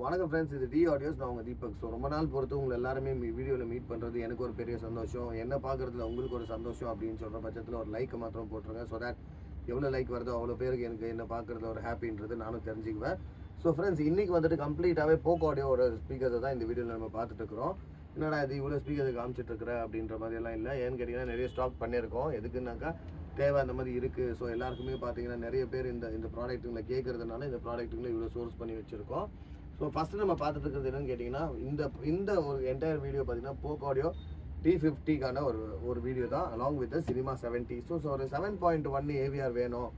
வணக்கம் ஃப்ரெண்ட்ஸ், இது D audios. நான் உங்கள் தீபக். ரொம்ப நாள் பொறுத்து உங்களை எல்லாருமே வீடியோவில் மீட் பண்ணுறது எனக்கு ஒரு பெரிய சந்தோஷம். என்ன பார்க்குறதுல உங்களுக்கு ஒரு சந்தோஷம் அப்படின்னு சொல்கிற பட்சத்தில் ஒரு லைக்கை மாத்திரம் போட்டுருங்க. ஸோ தட் எவ்வளோ லைக் வருதோ அவ்வளோ பேருக்கு எனக்கு என்ன பார்க்குறதுல ஒரு ஹாப்பின்றது நானும் தெரிஞ்சுக்குவேன். ஸோ ஃப்ரெண்ட்ஸ், இன்றைக்கி வந்துட்டு கம்ப்ளீட்டாகவே போக்கோ ஆடியோட ஸ்பீக்கர்ஸை தான் இந்த வீடியோவில் நம்ம பார்த்துட்டு இருக்கிறோம். என்னடா இது இவ்வளோ ஸ்பீக்கர் காமிச்சிட்ருக்குற அப்படின்ற மாதிரியெல்லாம் இல்லை. ஏன்னு கேட்டிங்கன்னா நிறைய ஸ்டாக் பண்ணியிருக்கோம். எதுக்குன்னாக்கா தேவை அந்த மாதிரி இருக்குது. ஸோ எல்லாருக்குமே பார்த்தீங்கன்னா நிறைய பேர் இந்த ப்ராடக்ட்டுங்களை கேட்குறதுனால இந்த ப்ராடக்ட்டுங்களை இவ்வளோ சோர்ஸ் பண்ணி வச்சுருக்கோம். ஸோ ஃபஸ்ட்டு நம்ம பார்த்துட்டு இருக்கிறது என்னன்னு கேட்டிங்கன்னா இந்த ஒரு என்டையர் வீடியோ பார்த்தீங்கன்னா போக்கோ ஆடியோ T50க்கான ஒரு வீடியோ தான், அலாங் வித் சினிமா 70. ஸோ ஒரு 7.1 ஏவிஆர் வேணும்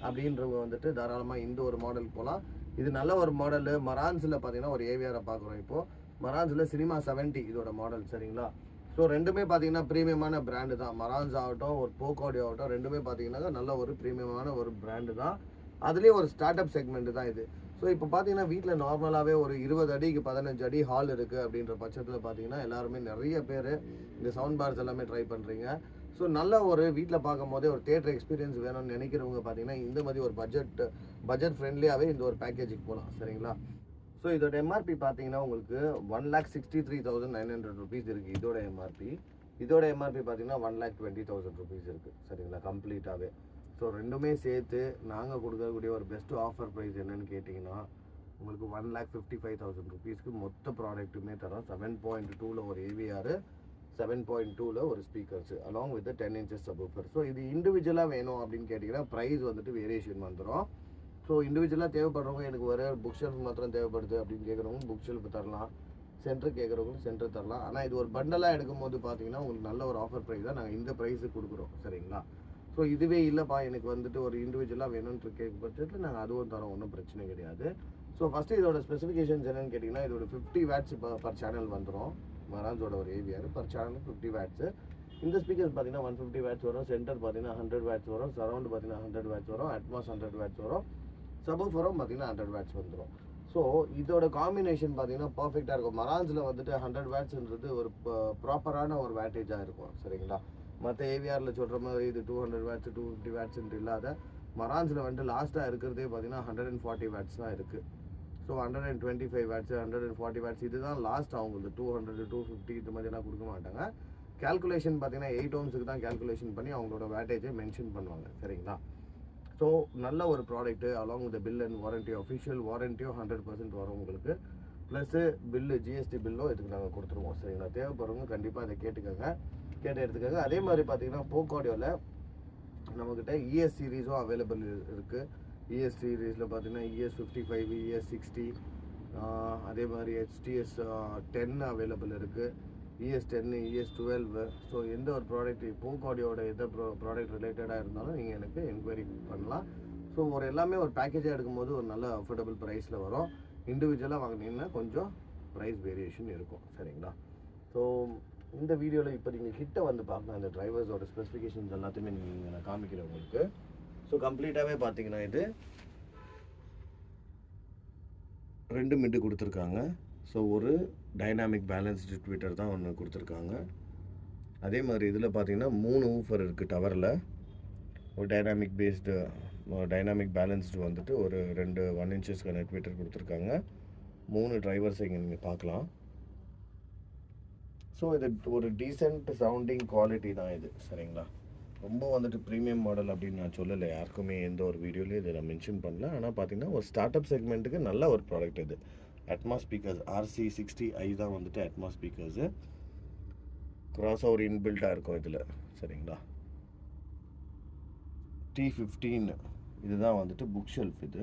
அப்படின்றவங்க வந்துட்டு தாராளமாக இந்த ஒரு மாடல் போகலாம். இது நல்ல ஒரு மாடலு. மரான்ஸில் பார்த்தீங்கன்னா ஒரு ஏவிஆரை பார்க்குறோம். இப்போது மரான்ஸில் சினிமா 70 இதோட மாடல், சரிங்களா? ஸோ ரெண்டுமே பார்த்தீங்கன்னா ப்ரீமியமான பிராண்டு தான். மரான்ஸ் ஆகட்டும் ஒரு போக்கோ ஆடியோ ஆகட்டும், ரெண்டுமே பார்த்தீங்கன்னா நல்ல ஒரு ப்ரீமியமான ஒரு பிராண்டு தான். அதுலேயும் ஒரு ஸ்டார்ட் அப் செக்மெண்ட் தான் இது. ஸோ இப்போ பார்த்தீங்கன்னா வீட்டில் நார்மலாகவே ஒரு 20 அடிக்கு 15 அடி ஹால் இருக்குது அப்படின்ற பட்சத்தில் பார்த்தீங்கன்னா எல்லாருமே நிறைய பேர் இந்த சவுண்ட் பார்ஸ் எல்லாமே ட்ரை பண்ணுறீங்க. ஸோ நல்ல ஒரு வீட்டில் பார்க்கும் போதே ஒரு தியேட்டர் எக்ஸ்பீரியன்ஸ் வேணும்னு நினைக்கிறவங்க பார்த்தீங்கன்னா இந்த மாதிரி ஒரு பட்ஜெட் ஃப்ரெண்ட்லியாகவே இந்த ஒரு பேக்கேஜுக்கு போகலாம், சரிங்களா? ஸோ இதோட எம்ஆர்பி பார்த்தீங்கன்னா உங்களுக்கு 1,63,900 ருபீஸ் இருக்குது இதோட எம்ஆர்பி. இதோட எம்ஆர்பி பார்த்தீங்கன்னா 1,20,000 ருபீஸ் இருக்குது, சரிங்களா? கம்ப்ளீட்டாகவே. ஸோ ரெண்டுமே சேர்த்து நாங்கள் கொடுக்கக்கூடிய ஒரு பெஸ்ட்டு ஆஃபர் ப்ரைஸ் என்னென்னு கேட்டிங்கன்னா உங்களுக்கு 1,55,000 ருபீஸ்க்கு மொத்த ப்ராடக்ட்டுமே தரோம். 7.2ல் ஒரு ஏவிஆர், 7.2ல் ஒரு speakers along with 10 inches subwoofer. So இது இண்டிவிஜுவலாக வேணும் அப்படின்னு கேட்டிங்கன்னா ப்ரைஸ் வந்துட்டு வேரியேஷன் வந்துடும். ஸோ இண்டிவிஜுவலாக தேவைப்படுறவங்க எனக்கு ஒரு புக் ஷெல்ஃப் மாத்திரம் தேவைப்படுது அப்படின்னு கேட்குறவங்க புக் ஷெல்ஃப் தரலாம், சென்டர் கேட்குறவங்களுக்கு சென்டர் தரலாம். ஆனால் இது ஒரு பண்டலாக எடுக்கும்போது பார்த்தீங்கன்னா உங்களுக்கு நல்ல ஒரு ஆஃபர் ப்ரைஸ் தான் நாங்கள் இந்த ப்ரைஸுக்கு கொடுக்குறோம், சரிங்களா? ஸோ இதுவே இல்லைப்பா எனக்கு வந்துட்டு ஒரு இண்டிவிஜுவலாக வேணும்னு கேட்க பட்சத்தில் நாங்கள் அதுவும் தரோம், ஒன்றும் பிரச்சனை கிடையாது. ஸோ ஃபஸ்ட்டு இதோட ஸ்பெசிஃபிகேஷன்ஸ் என்னென்னு கேட்டிங்கன்னா இதோட 50 வாட்ஸ் பர் சேனல் வந்துடும். மரான்ஸோட ஒரு ஏவிஆர் பர் சேனல் 50 வாட்ஸு. இந்த ஸ்பீக்கர்ஸ் பார்த்தீங்கன்னா 150 வாட்ஸ் வரும், சென்டர் பார்த்தீங்கன்னா 100 வாட்ஸ் வரும், சரௌண்ட் பார்த்தீங்கன்னா 100 வாட்ஸ் வரும், அட்மாஸ் 100 வாட்ஸ் வரும், சப்வூஃபரும் பார்த்தீங்கன்னா 100 வாட்ஸ் வந்துடும். ஸோ இதோட காம்பினேஷன் பார்த்தீங்கன்னா பர்ஃபெக்டாக இருக்கும். மரான்ஸில் வந்துட்டு 100 வாட்ஸ்ன்றது ஒரு ப்ராப்பரான ஒரு வேட்டேஜாக இருக்கும், சரிங்களா? மற்ற ஏவிஆரில் சொல்கிற மாதிரி இது 200 வாட்ஸ் 250 வாட்ஸ்ன்ட்டு இல்லாத மரான்ஸில் வந்துட்டு லாஸ்ட்டாக இருக்கிறதே பார்த்தீங்கன்னா 140 வாட்ஸ் தான் இருக்குது. ஸோ 125 வாட்ஸ் 140 வாட்ஸ் இதுதான் லாஸ்ட். அவங்களுக்கு 200 250 இது மாதிரிலாம் கொடுக்க மாட்டாங்க. கேல்குலேஷன் பார்த்தீங்கன்னா 8 ohmsக்கு தான் கேல்குலேஷன் பண்ணி அவங்களோட வேட்டேஜை மென்ஷன் பண்ணுவாங்க, சரிங்களா? ஸோ நல்ல ஒரு product along with bill and warranty. Official வாரண்ட்டியும் 100% வரும் உங்களுக்கு. ப்ளஸ்ஸு பில்லு ஜிஎஸ்டி பில்லும் இதுக்கு நாங்கள் கொடுத்துருவோம், சரிங்களா? தேவைப்படுறவங்க கண்டிப்பாக அதை கேட்டு எடுத்துக்கோங்க. அதே மாதிரி பார்த்தீங்கன்னா போக்கோ ஆடியோவில் நம்மக்கிட்ட இஎஸ் சீரீஸும் அவைலபிள் இருக்குது. இஎஸ் சீரீஸில் பார்த்தீங்கன்னா ES55 ES60 அதே மாதிரி HTS 10 அவைலபிள் இருக்குது, ES10 ES12. ஸோ எந்த ஒரு ப்ராடக்ட் போக்கோ ஆடியோட எந்த ப்ராடக்ட் ரிலேட்டடாக இருந்தாலும் நீங்கள் எனக்கு என்கொயரி பண்ணலாம். ஸோ எல்லாமே ஒரு பேக்கேஜாக எடுக்கும்போது ஒரு நல்ல அஃபோர்டபுள் ப்ரைஸில் வரும். இண்டிவிஜுவலாக வாங்கினீங்கன்னா கொஞ்சம் ப்ரைஸ் வேரியேஷன் இருக்கும், சரிங்களா? ஸோ இந்த வீடியோவில் இப்போ நீங்கள் கிட்ட வந்து பார்க்கலாம், அந்த டிரைவர்ஸோட ஸ்பெசிஃபிகேஷன்ஸ் எல்லாத்தையுமே நீங்கள் நான் காமிக்கிறேன் உங்களுக்கு. ஸோ கம்ப்ளீட்டாகவே பார்த்தீங்கன்னா இது 2 மிட்டு கொடுத்துருக்காங்க. ஸோ ஒரு டைனாமிக் பேலன்ஸ் டிஸ்ட்ரிபியூட்டர் தான் ஒன்று கொடுத்துருக்காங்க. அதே மாதிரி இதில் பார்த்தீங்கன்னா 3 ஊஃபர் இருக்குது டவரில். ஒரு டைனாமிக் பேலன்ஸ்டு வந்துட்டு ஒரு 2 1 inches நெட்மீட்டர் கொடுத்துருக்காங்க. 3 டிரைவர்ஸ் இங்கே நீங்கள் பார்க்கலாம். ஸோ இது ஒரு டீசென்ட் சவுண்டிங் குவாலிட்டி தான் இது, சரிங்களா? ரொம்ப வந்துட்டு ப்ரீமியம் மாடல் அப்படின்னு நான் சொல்லலை யாருக்குமே, எந்த ஒரு வீடியோலையும் இதை நான் மென்ஷன் பண்ணல. ஆனால் பார்த்தீங்கன்னா ஒரு ஸ்டார்ட் அப் செக்மெண்ட்டுக்கு நல்ல ஒரு ப்ராடக்ட் இது. அட்மாஸ் ஸ்பீக்கர்ஸ் RC60i தான் வந்துட்டு அட்மாஸ் ஸ்பீக்கர்ஸு. கிராஸ் ஓவர் இன்பில்ட்டாக இருக்கும் இதில், சரிங்களா? T15 இதுதான் வந்துட்டு புக் ஷெல்ஃப். இது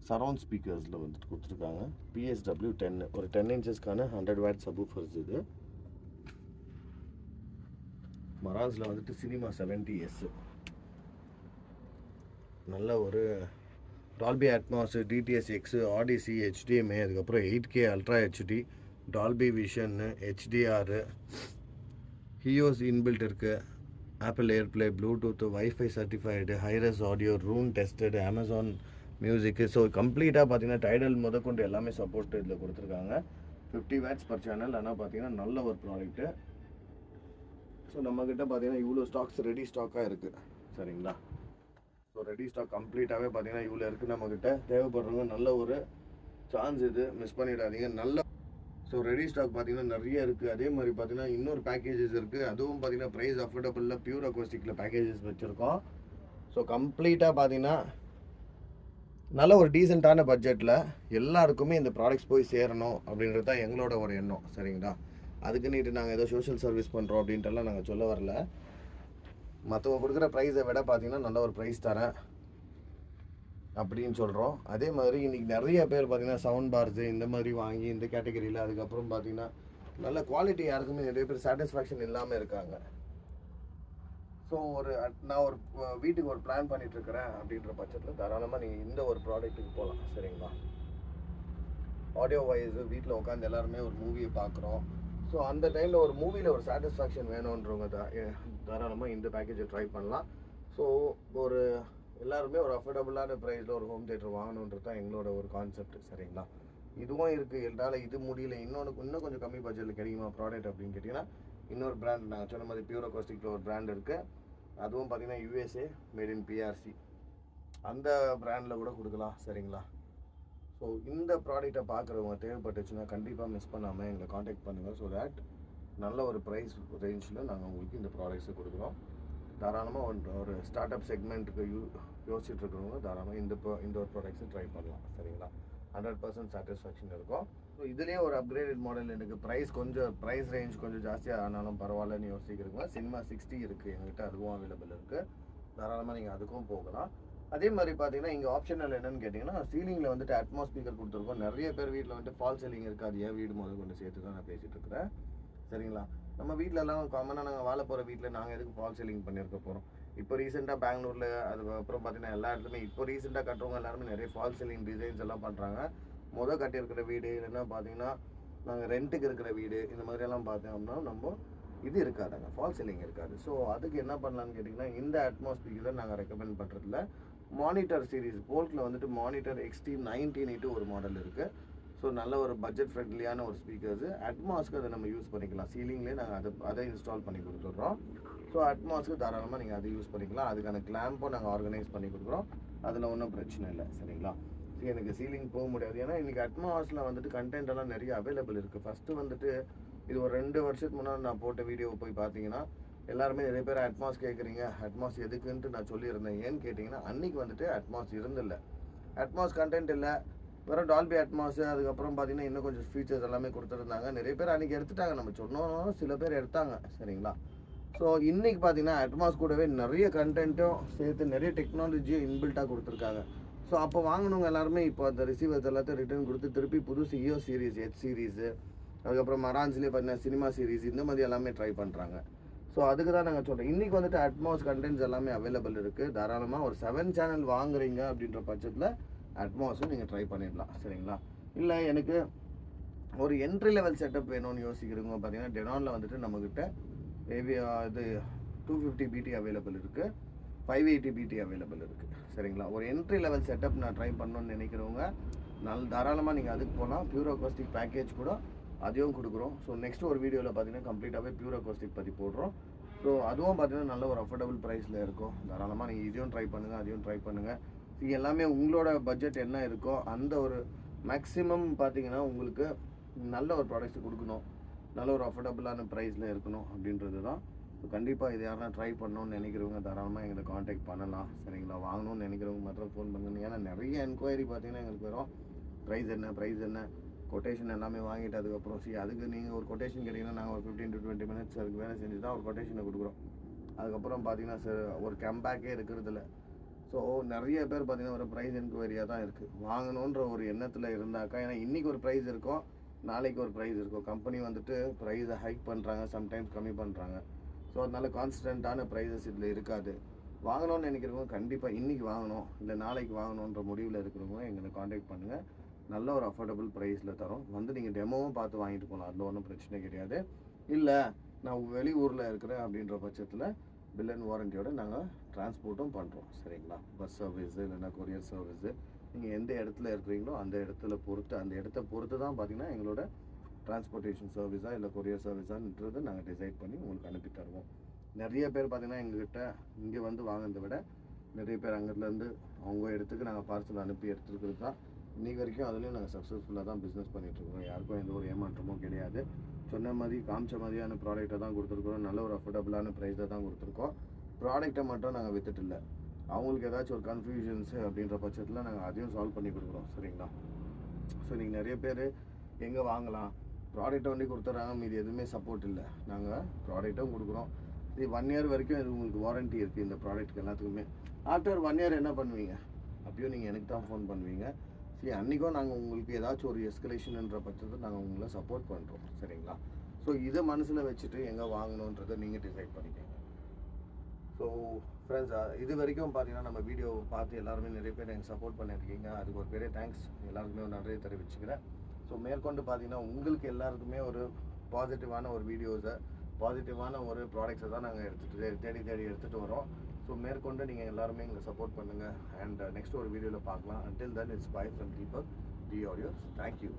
சரௌண்ட் ஸ்பீக்கர்ஸில் வந்துட்டு கொடுத்துருக்காங்க. PSW 10 ஒரு 10 inchesக்கான 100 வாட்ஸ் சப்வூஃபர்ஸ். இது மரான்ஸில் வந்துட்டு சினிமா 70S நல்ல ஒரு Dolby Atmos, DTS X, Audyssey, HDMI, அதுக்கப்புறம் 8K ultra HD, Dolby vision, HDR, HEOS inbuilt இருக்குது, Apple AirPlay, Bluetooth, WiFi certified, hi res audio, room tested, Amazon music. So கம்ப்ளீட்டாக பார்த்தீங்கன்னா tidal முதற்கொண்டு எல்லாமே சப்போர்ட் இதில் கொடுத்துருக்காங்க. 50 வாட்ஸ் பர் சேனல். ஆனால் பார்த்தீங்கன்னா நல்ல ஒரு ப்ராடக்ட்டு. ஸோ நம்மக்கிட்ட பார்த்தீங்கன்னா இவ்வளோ ஸ்டாக்ஸ் ரெடி ஸ்டாக்காக இருக்குது, சரிங்களா? ஸோ ரெடி ஸ்டாக் கம்ப்ளீட்டாகவே பார்த்தீங்கன்னா இவ்வளோ இருக்குது நம்மக்கிட்ட. தேவைப்படுறவங்க நல்ல ஒரு சான்ஸ் இது, மிஸ் பண்ணிடாதீங்க. நல்ல ஸோ ரெடி ஸ்டாக் பார்த்தீங்கன்னா நிறைய இருக்குது. அதே மாதிரி பார்த்தீங்கன்னா இன்னொரு பேக்கேஜஸ் இருக்குது. அதுவும் பார்த்தீங்கன்னா ப்ரைஸ் அஃபோர்டபுளில் பியூர் அக்கோஸ்டிக்கில் பேக்கேஜஸ் வச்சுருக்கோம். ஸோ கம்ப்ளீட்டாக பார்த்தீங்கன்னா நல்ல ஒரு டீசெண்டான பட்ஜெட்டில் எல்லாருக்குமே இந்த ப்ராடக்ட்ஸ் போய் சேரணும் அப்படின்றது தான் எங்களோட ஒரு எண்ணம். சரிங்களா? அதுக்குன்னுட்டு நாங்கள் ஏதோ சோஷியல் சர்வீஸ் பண்ணுறோம் அப்படின்ட்டுலாம் நாங்கள் சொல்ல வரல. மற்றவங்க கொடுக்குற ப்ரைஸை விட பார்த்தீங்கன்னா நல்ல ஒரு ப்ரைஸ் தரேன் அப்படின்னு சொல்கிறோம். அதே மாதிரி இன்றைக்கி நிறைய பேர் பார்த்திங்கன்னா சவுண்ட் பார்ஸு இந்த மாதிரி வாங்கி இந்த கேட்டகரியில் அதுக்கப்புறம் பார்த்திங்கன்னா நல்ல குவாலிட்டி யாருக்குமே நிறைய பேர் சாட்டிஸ்ஃபேக்ஷன் இல்லாமல் இருக்காங்க. ஸோ நான் ஒரு வீட்டுக்கு ஒரு பிளான் பண்ணிகிட்ருக்கிறேன் அப்படின்ற பட்சத்தில் தாராளமாக நீங்கள் இந்த ஒரு ப்ராடக்ட்டுக்கு போகலாம். சரிங்களா? ஆடியோ வாய்ஸு வீட்டில் உட்காந்து எல்லாருமே ஒரு மூவியை பார்க்குறோம். ஸோ அந்த டைமில் ஒரு மூவியில் ஒரு சாட்டிஸ்ஃபேக்ஷன் வேணுன்றவங்க தாராளமாக இந்த பேக்கேஜை ட்ரை பண்ணலாம். ஸோ ஒரு எல்லாருமே ஒரு அஃபோர்டபுளான ப்ரைஸில் ஒரு ஹோம் தியேட்டர் வாங்கணுன்றது தான் எங்களோட ஒரு கான்செப்ட். சரிங்களா? இதுவும் இருக்குது. என்னால் இது முடியல, இன்னும் கொஞ்சம் கம்மி பட்ஜெட்டில் கிடைக்குமா ப்ராடக்ட் அப்படின்னு கேட்டிங்கன்னா இன்னொரு பிராண்ட் நாங்கள் சொன்ன மாதிரி பியூர் அக்கோஸ்டிக்கில் ஒரு பிராண்ட் இருக்குது. அதுவும் பார்த்திங்கன்னா USA மேட் இன் PRC அந்த பிராண்டில் கூட கொடுக்கலாம். சரிங்களா? ஸோ இந்த ப்ராடக்டை பார்க்குறவங்க தேவைப்பட்டுச்சுன்னா கண்டிப்பாக மிஸ் பண்ணாமல் எங்களை காண்டாக்ட் பண்ணுங்கள். ஸோ தேட் நல்ல ஒரு ப்ரைஸ் ரேஞ்சில் நாங்கள் உங்களுக்கு இந்த ப்ராடக்ட்ஸை கொடுக்குறோம். தாராளமாக ஒரு ஸ்டார்ட் அப் செக்மெண்ட்டுக்கு யோசிச்சுட்டு இருக்கிறவங்க தாராளமாக இந்த ஒரு ப்ராடக்ட்ஸை ட்ரை பண்ணலாம். சரிங்களா? 100% சாட்டிஸ்ஃபேக்ஷன் இருக்கும். ஸோ இதுலேயே ஒரு அப்கிரேடட் மாடல் எனக்கு ப்ரைஸ் ரேஞ்ச் கொஞ்சம் ஜாஸ்தியாக ஆனாலும் பரவாயில்லன்னு யோசிக்கிறீங்களா? சினிமா 60 இருக்குது எங்கள்கிட்ட, அதுவும் அவைலபிள் இருக்குது. தாராளமாக நீங்கள் அதுக்கும் போகலாம். அதே மாதிரி பார்த்தீங்கன்னா இங்கே ஆப்ஷனல் என்னென்னு கேட்டிங்கன்னா சீலிங்கில் வந்துட்டு அட்மாஸ் ஸ்பீக்கர் கொடுத்துருக்கோம். நிறைய பேர் வீட்டில் வந்துட்டு ஃபால் சீலிங் இருக்குது. அது ஏன் வீடு முதல் கொண்டு சேர்த்து தான் நான் பேசிகிட்டு இருக்கிறேன். சரிங்களா? நம்ம வீட்டிலலாம் காமனாக நாங்கள் வாழ போகிற வீட்டில் நாங்கள் எதுக்கு ஃபால் சீலிங் பண்ணியிருக்க போகிறோம்? இப்போ ரீசெண்டாக பெங்களூரில் அதுக்கப்புறம் பார்த்தீங்கன்னா எல்லா இடத்துலையுமே இப்போ ரீசெண்டாக கட்டுறவங்க எல்லாருமே நிறைய ஃபால் சீலிங் டிசைன்ஸ் எல்லாம் பண்ணுறாங்க. கட்டியிருக்கிற வீடு இல்லைன்னா பார்த்தீங்கன்னா நாங்கள் ரெண்ட்டுக்கு இருக்கிற வீடு இந்த மாதிரியெல்லாம் பார்த்தோம்னா நம்ம இது இருக்காதுங்க, ஃபால் சீலிங் இருக்காது. ஸோ அதுக்கு என்ன பண்ணலான்னு கேட்டிங்கன்னா இந்த அட்மாஸ்பியரை நாங்கள் ரெக்கமெண்ட் பண்ணுறதுல மானிட்டர் சீரீஸ் போல்ட்டில் வந்துட்டு மானிட்டர் XT 19 ஒரு மாடல் இருக்குது. ஸோ நல்ல ஒரு பட்ஜெட் ஃப்ரெண்ட்லியான ஒரு ஸ்பீக்கர்ஸு. அட்மாஸ்க்கு அதை நம்ம யூஸ் பண்ணிக்கலாம். சீலிங்லேயே நாங்கள் அதை இன்ஸ்டால் பண்ணி கொடுத்துட்றோம். ஸோ அட்மாஸ்க்கு தாராளமாக நீங்கள் அதை யூஸ் பண்ணிக்கலாம். அதுக்கான கிளாம்பும் நாங்கள் ஆர்கனைஸ் பண்ணி கொடுக்குறோம். அதில் ஒன்றும் பிரச்சனை இல்லை. சரிங்களா? ஸோ எனக்கு சீலிங் போக முடியாது. ஏன்னா இன்றைக்கி அட்மாஸில் வந்துட்டு கண்டென்ட் எல்லாம் நிறைய அவைலபிள் இருக்குது. ஃபஸ்ட்டு வந்துட்டு இது ஒரு 2 வருஷத்துக்கு முன்னாடி நான் போட்ட வீடியோவை போய் பார்த்தீங்கன்னா எல்லாருமே நிறைய பேர் அட்மாஸ் கேட்குறீங்க, அட்மாஸ் எதுக்குன்ட்டு நான் சொல்லியிருந்தேன். ஏன்னு கேட்டிங்கன்னா அன்றைக்கி வந்துட்டு அட்மாஸ் இருந்தில்லை, அட்மாஸ் கண்டென்ட் இல்லை, வெறும் டால்பி அட்மாஸு அதுக்கப்புறம் பார்த்தீங்கன்னா இன்னும் கொஞ்சம் ஃபீச்சர்ஸ் எல்லாமே கொடுத்துருந்தாங்க. நிறைய பேர் அன்றைக்கி எடுத்துட்டாங்க. நம்ம சொன்னோம் சில பேர் எடுத்தாங்க. சரிங்களா? ஸோ இன்றைக்கி பார்த்தீங்கன்னா அட்மாஸ் கூடவே நிறைய கண்டென்ட்டும் சேர்த்து நிறைய டெக்னாலஜியும் இன்பில்ட்டாக கொடுத்துருக்காங்க. ஸோ அப்போ வாங்கினவங்க எல்லாருமே இப்போ அந்த ரிசீவர்ஸ் எல்லாத்தையும் ரிட்டர்ன் கொடுத்து திருப்பி புதுசு EOS சீரீஸ், H சீரீஸு, அதுக்கப்புறம் மரான்ஸ்லேயே பார்த்தீங்கன்னா சினிமா சீரீஸ் இந்த மாதிரி எல்லாமே ட்ரை பண்ணுறாங்க. ஸோ அதுக்கு தான் நாங்கள் சொல்கிறோம். இன்றைக்கி வந்துட்டு அட்மாஸ் கண்டென்ட்ஸ் எல்லாமே அவைலபிள் இருக்குது. தாராளமாக ஒரு 7 சேனல் வாங்குறீங்க அப்படின்ற பட்சத்தில் அட்மாஸும் நீங்கள் ட்ரை பண்ணிடலாம். சரிங்களா? இல்லை எனக்கு ஒரு என்ட்ரி லெவல் செட்டப் வேணும்னு யோசிக்கிறவங்க பார்த்தீங்கன்னா டெனானில் வந்துட்டு நம்மக்கிட்ட இது 250 BT அவைலபிள் இருக்குது, 580 BT அவைலபிள் இருக்குது. சரிங்களா? ஒரு என்ட்ரி லெவல் செட்டப் நான் ட்ரை பண்ணணும்னு நினைக்கிறவங்க தாராளமாக நீங்கள் அதுக்கு போகலாம். பியூர் அக்கோஸ்டிக் பேக்கேஜ் கூட அதையும் கொடுக்குறோம். ஸோ நெக்ஸ்ட் ஒரு வீடியோவில் பார்த்தீங்கன்னா கம்ப்ளீட்டாகவே பியூர் அக்கோஸ்டிக் பற்றி போடுறோம். ஸோ அதுவும் பார்த்தீங்கன்னா நல்ல ஒரு அஃபோர்டபுள் ப்ரைஸில் இருக்கும். தாராளமாக நீங்கள் இதையும் ட்ரை பண்ணுங்கள், அதையும் ட்ரை பண்ணுங்கள். இது எல்லாமே உங்களோட பட்ஜெட் என்ன இருக்கோ அந்த ஒரு மேக்ஸிமம் பார்த்தீங்கன்னா உங்களுக்கு நல்ல ஒரு ப்ராடக்ட்ஸ் கொடுக்கணும், நல்ல ஒரு அஃபோர்டபுளான ப்ரைஸில் இருக்கணும் அப்படின்றது தான். ஸோ கண்டிப்பாக இது யாரெல்லாம் ட்ரை பண்ணணும்னு நினைக்கிறவங்க தாராளமாக எங்களை காண்டாக்ட் பண்ணலாம். சரிங்களா? வாங்கணும்னு நினைக்கிறவங்க மாத்திரம் ஃபோன் பண்ணுங்க. ஏன்னா நிறைய என்கொயரி பார்த்தீங்கன்னா எங்களுக்கு வரும், ப்ரைஸ் என்ன கொட்டேஷன் எல்லாமே வாங்கிட்டு அதுக்கப்புறம் அதுக்கு நீங்கள் ஒரு கொட்டேஷன் கேட்டிங்கன்னா நாங்கள் ஒரு 15 to 20 minutes அதுக்கு வேலை செஞ்சு தான் ஒரு கொட்டேஷனை கொடுக்குறோம். அதுக்கப்புறம் பார்த்தீங்கன்னா சார் ஒரு கம்பேக்கே இருக்கிறதில்ல. ஸோ நிறைய பேர் பார்த்தீங்கன்னா ஒரு ப்ரைஸ் என்கொயரியாக தான் இருக்குது. வாங்கணுன்ற ஒரு எண்ணத்தில் இருந்தாக்கா, ஏன்னா இன்றைக்கி ஒரு ப்ரைஸ் இருக்கும், நாளைக்கு ஒரு ப்ரைஸ் இருக்கும். கம்பெனி வந்துட்டு ப்ரைஸை ஹைக் பண்ணுறாங்க, சம்டைம்ஸ் கம்மி பண்ணுறாங்க. ஸோ அதனால கான்ஸ்டண்ட்டான ப்ரைஸஸ் இதில் இருக்காது. வாங்கணும்னு நினைக்கிறவங்க கண்டிப்பாக இன்றைக்கி வாங்கணும் இல்லை நாளைக்கு வாங்கணுன்ற முடிவில் இருக்கிறவங்க எங்களை காண்டாக்ட் பண்ணுங்கள். நல்ல ஒரு அஃபோர்டபுள் ப்ரைஸில் தரோம். நீங்கள் டெமோவும் பார்த்து வாங்கிட்டு போகலாம், அதில் ஒன்றும் பிரச்சனை கிடையாது. இல்லை நான் வெளியூரில் இருக்கிறேன் அப்படின்ற பட்சத்தில் பில் அண்ட் வாரண்டியோட நாங்கள் டிரான்ஸ்போர்ட்டும் பண்ணுறோம். சரிங்களா? பஸ் சர்வீஸு இல்லைன்னா கொரியர் சர்வீஸு நீங்கள் எந்த இடத்துல இருக்கிறீங்களோ அந்த இடத்த பொறுத்து தான் பார்த்திங்கன்னா எங்களோட டிரான்ஸ்போர்ட்டேஷன் சர்வீஸாக இல்லை கொரியர் சர்வீஸான்றது நாங்கள் டிசைட் பண்ணி உங்களுக்கு அனுப்பி தருவோம். நிறைய பேர் பார்த்திங்கன்னா எங்ககிட்ட இங்கே வந்து வாங்கினதை விட நிறைய பேர் அங்கேருந்து அவங்க இடத்துக்கு நாங்கள் பார்சல் அனுப்பி எடுத்துருக்கிறது தான் இன்றைக்கி வரைக்கும் அதுலேயும் நாங்கள் சக்ஸஸ்ஃபுல்லாக தான் பிஸ்னஸ் பண்ணிகிட்ருக்கோம். யாருக்கும் எந்த ஒரு ஏமாற்றமும் கிடையாது. சொன்ன மாதிரி காமிச்ச மாதிரியான ப்ராடக்ட்டை தான் கொடுத்துருக்குறோம். நல்ல ஒரு அஃபோர்டபுளான ப்ரைஸை தான் கொடுத்துருக்கோம். ப்ராடக்ட்டை மட்டும் நாங்கள் வித்துட்டு இல்லை, அவங்களுக்கு ஏதாச்சும் ஒரு கன்ஃபியூஷன்ஸு அப்படின்ற பட்சத்தில் நாங்கள் அதையும் சால்வ் பண்ணி கொடுக்குறோம். சரிங்களா? ஸோ நீங்கள் நிறைய பேர் எங்கே வாங்கலாம், ப்ராடக்ட்டை வண்டி கொடுத்துட்றாங்க, மீது எதுவுமே சப்போர்ட் இல்லை. நாங்கள் ப்ராடக்ட்டும் கொடுக்குறோம். இது 1 இயர் வரைக்கும் இது உங்களுக்கு வாரண்ட்டி இருக்குது இந்த ப்ராடக்ட்டுக்கு எல்லாத்துக்குமே. ஆஃப்டர் 1 இயர் என்ன பண்ணுவீங்க? அப்பயும் நீங்கள் எனக்கு தான் ஃபோன் பண்ணுவீங்க. சரி, அன்றைக்கும் நாங்கள் உங்களுக்கு ஏதாச்சும் ஒரு எஸ்கலேஷன்ன்ற பட்சத்தில் நாங்கள் உங்களை சப்போர்ட் பண்ணுறோம். சரிங்களா? ஸோ இதை மனசில் வச்சுட்டு எங்கே வாங்கணுன்றதை நீங்கள் டிசைட் பண்ணிக்கோங்க. ஸோ ஃப்ரெண்ட்ஸ், இது வரைக்கும் பார்த்தீங்கன்னா நம்ம வீடியோ பார்த்து எல்லாருமே நிறைய பேர் எனக்கு சப்போர்ட் பண்ணியிருக்கீங்க. அதுக்கு ஒரு பெரிய தேங்க்ஸ், எல்லாருக்குமே ஒரு நன்றியை தெரிவிச்சுக்கிறேன். ஸோ மேற்கொண்டு பார்த்தீங்கன்னா உங்களுக்கு எல்லாருக்குமே ஒரு பாசிட்டிவான ஒரு வீடியோஸை, பாசிட்டிவான ஒரு ப்ராடக்ட்ஸை தான் நாங்கள் தேடி எடுத்துகிட்டு வரோம். ஸோ மேற்கொண்டு நீங்கள் எல்லாருமே எங்களை சப்போர்ட் பண்ணுங்கள். அண்ட் நெக்ஸ்ட் ஒரு வீடியோவில் பார்க்கலாம். Until then, it's bye from Deepak, D Audios. Thank you.